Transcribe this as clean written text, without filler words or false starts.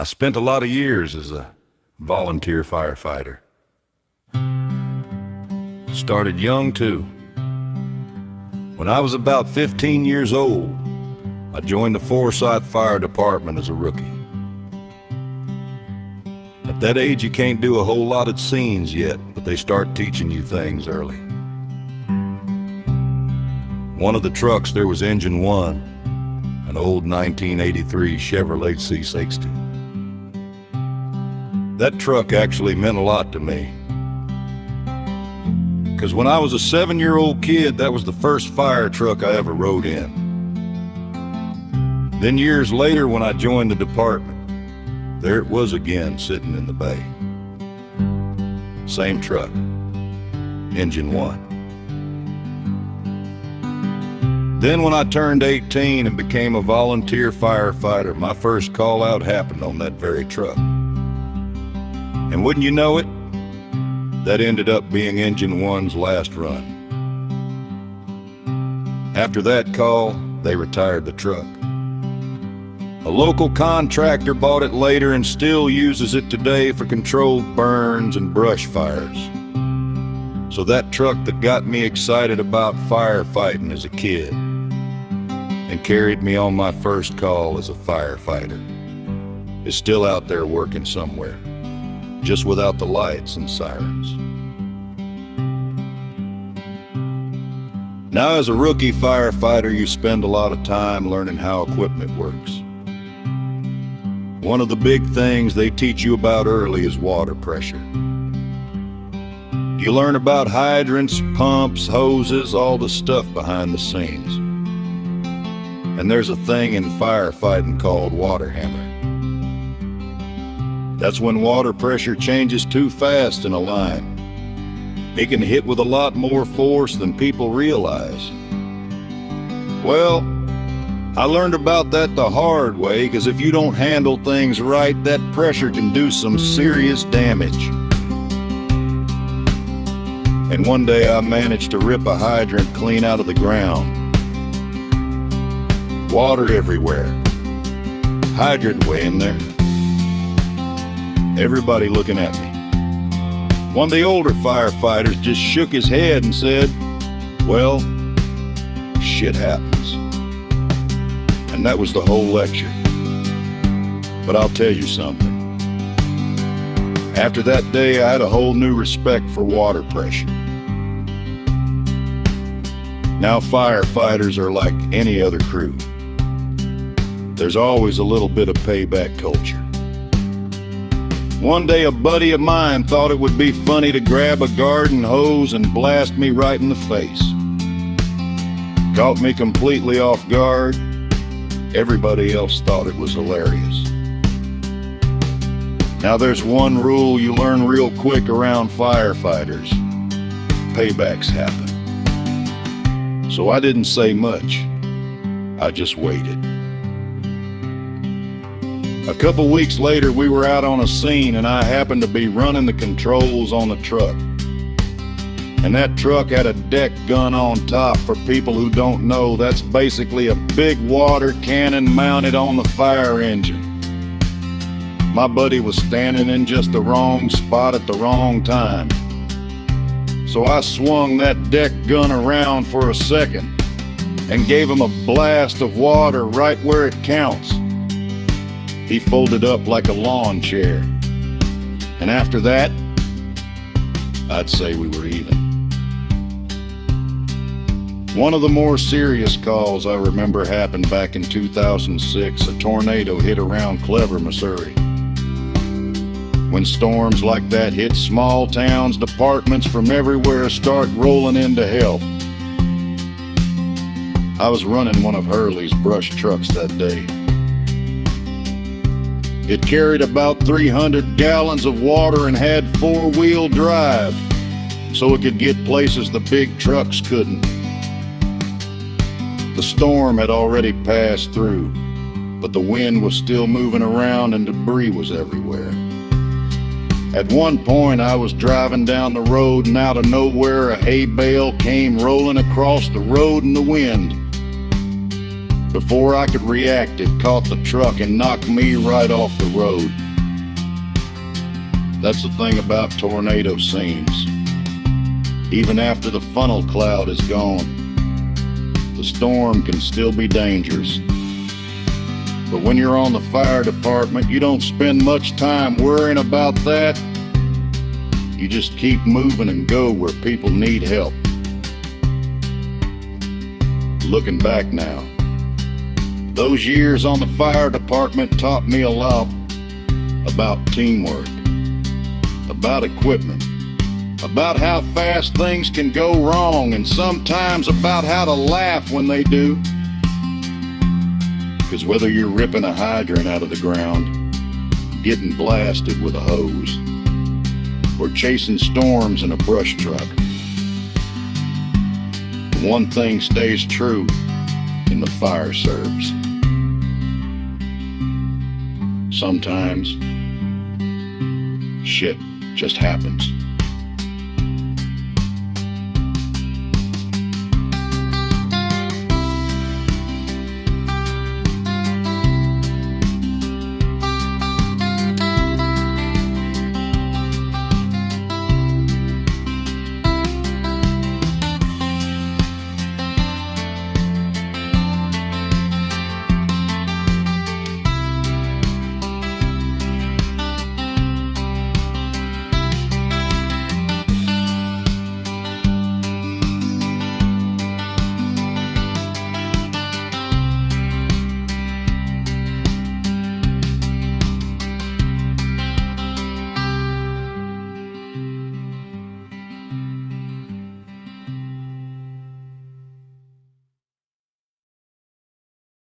I spent a lot of years as a volunteer firefighter. Started young too. When I was about 15 years old, I joined the Forsyth Fire Department as a rookie. At that age, you can't do a whole lot at scenes yet, but they start teaching you things early. One of the trucks there was Engine 1, an old 1983 Chevrolet C60. That truck actually meant a lot to me, because when I was a 7-year-old kid, that was the first fire truck I ever rode in. Then years later, when I joined the department, there it was again, sitting in the bay. Same truck, Engine 1. Then when I turned 18 and became a volunteer firefighter, my first call out happened on that very truck. And wouldn't you know it, that ended up being Engine 1's last run. After that call, they retired the truck. A local contractor bought it later and still uses it today for controlled burns and brush fires. So that truck that got me excited about firefighting as a kid and carried me on my first call as a firefighter is still out there working somewhere, just without the lights and sirens. Now, as a rookie firefighter, you spend a lot of time learning how equipment works. One of the big things they teach you about early is water pressure. You learn about hydrants, pumps, hoses, all the stuff behind the scenes. And there's a thing in firefighting called water hammer. That's when water pressure changes too fast in a line. It can hit with a lot more force than people realize. Well, I learned about that the hard way, because if you don't handle things right, that pressure can do some serious damage. And one day I managed to rip a hydrant clean out of the ground. Water everywhere. Hydrant way in there. Everybody looking at me. One of the older firefighters just shook his head and said, "Well, shit happens." And that was the whole lecture. But I'll tell you something. After that day, I had a whole new respect for water pressure. Now firefighters are like any other crew. There's always a little bit of payback culture. One day a buddy of mine thought it would be funny to grab a garden hose and blast me right in the face. Caught me completely off guard. Everybody else thought it was hilarious. Now there's one rule you learn real quick around firefighters. Paybacks happen. So I didn't say much. I just waited. A couple weeks later, we were out on a scene and I happened to be running the controls on the truck. And that truck had a deck gun on top. For people who don't know, that's basically a big water cannon mounted on the fire engine. My buddy was standing in just the wrong spot at the wrong time. So I swung that deck gun around for a second and gave him a blast of water right where it counts. He folded up like a lawn chair. And after that, I'd say we were even. One of the more serious calls I remember happened back in 2006. A tornado hit around Clever, Missouri. When storms like that hit small towns, departments from everywhere start rolling in to help. I was running one of Hurley's brush trucks that day. It carried about 300 gallons of water and had 4-wheel drive, so it could get places the big trucks couldn't. The storm had already passed through, but the wind was still moving around and debris was everywhere. At one point, I was driving down the road and out of nowhere a hay bale came rolling across the road in the wind. Before I could react, it caught the truck and knocked me right off the road. That's the thing about tornado scenes. Even after the funnel cloud is gone, the storm can still be dangerous. But when you're on the fire department, you don't spend much time worrying about that. You just keep moving and go where people need help. Looking back now, those years on the fire department taught me a lot about teamwork, about equipment, about how fast things can go wrong, and sometimes about how to laugh when they do. Because whether you're ripping a hydrant out of the ground, getting blasted with a hose, or chasing storms in a brush truck, one thing stays true in the fire service. Sometimes shit just happens.